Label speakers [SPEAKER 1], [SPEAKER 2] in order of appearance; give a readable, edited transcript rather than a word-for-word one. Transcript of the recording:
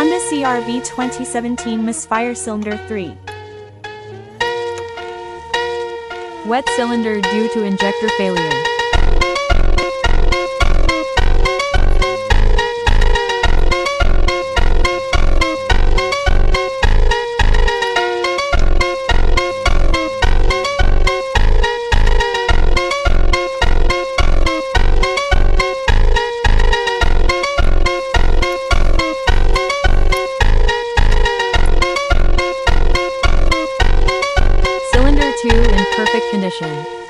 [SPEAKER 1] Honda CR-V 2017 misfire cylinder 3.
[SPEAKER 2] Wet cylinder due to injector failure. Cylinder 2 in perfect condition.